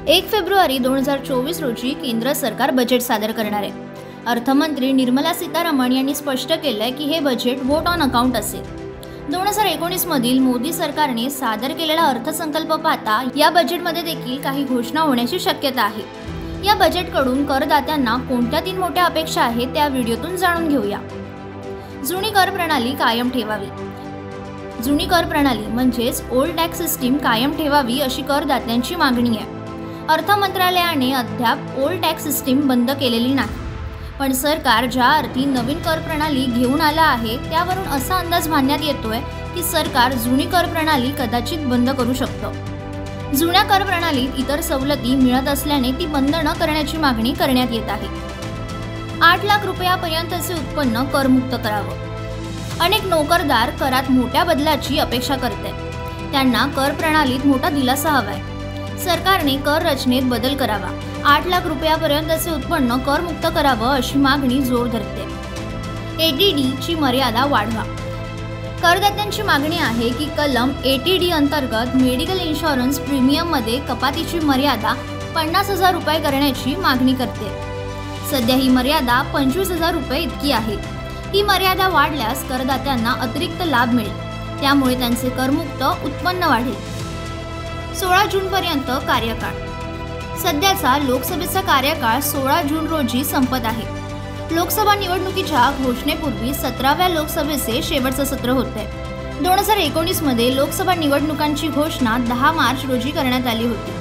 1 February 2024 रोजी केंद्र सरकार बजेट सादर करणार आहे। अर्थमंत्री निर्मला सीतारामन यांनी स्पष्ट केलंय की हे बजेट वोट ऑन अकाउंट असेल। 2019 मधील मोदी सरकारने सादर केलेला अर्थसंकल्प पाहता या बजेटमध्ये देखील काही घोषणा होण्याची शक्यता आहे। या बजेटकडून करदात्यांना कोणत्या 3 मोठ्या अपेक्षा आहेत त्या व्हिडिओतून जाणून घेऊया। जुनी कर प्रणाली कायम ठेवावी। जुनी कर प्रणाली म्हणजेच ओल्ड टॅक्स सिस्टीम कायम ठेवावी अशी करदात्यांची मागणी आहे। अर्थ मंत्रालयाने अद्याप ओल्ड टॅक्स सिस्टीम बंद केलेली नाही, पण सरकार ज्या अर्थी नवीन कर प्रणाली घेऊन आला आहे त्यावरून असा अंदाज बांधण्यात येतोय की सरकार जुनी कर प्रणाली कदाचित बंद करू शकतं। जुन्या कर प्रणालीत इतर सवलती मिळत असल्याने ती बंद न करण्याची मागणी करण्यात येत आहे। 8 लाख रुपयापर्यंतचे उत्पन्न करमुक्त करावं। अनेक नोकरदार करात मोठ्या बदलाची अपेक्षा करतात। त्यांना कर प्रणालीत मोठा दिलासा हवाय। सरकारने कर रचनेत बदल करावा। 8 लाख रुपयापर्यंतचे उत्पन्न करमुक्त करावं अशी मागणी जोर धरते। ATD ची मर्यादा वाढवा। करदात्यांची मागणी आहे की कलम ATD अंतर्गत मेडिकल इन्शुरन्स प्रीमियममध्ये कपातीची मर्यादा 50,000 रुपये करण्याची मागणी करते। सध्या ही मर्यादा 25,000 रुपये इतकी आहे। ही मर्यादा वाढल्यास करदात्यांना अतिरिक्त लाभ मिळेल, त्यामुळे त्यांचे करमुक्त उत्पन्न वाढेल। 16 जूनपर्यंत कार्यकाळ। सध्याचा लोकसभेचा कार्यकाळ 16 जून रोजी संपत आहे। लोकसभा निवडणुकीच्या घोषणेपूर्वी 17व्या लोकसभेचे शेवटचे सत्र होते। 2019 मध्ये लोकसभा निवडणुकांची घोषणा 10 मार्च रोजी करण्यात आली होती।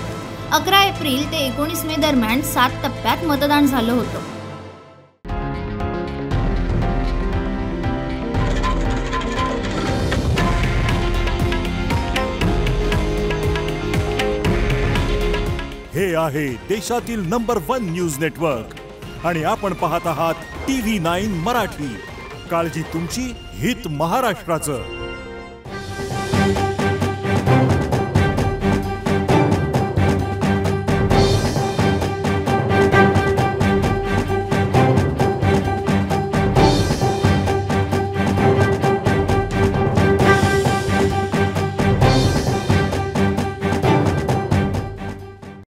11 एप्रिल ते 19 मे दरम्यान 7 टप्प्यात मतदान झालं होतं। हे आहे देशातील नंबर 1 न्यूज नेटवर्क आणि आपण पाहत आहात TV9 मराठी। काळजी तुमची, हित महाराष्ट्राचं।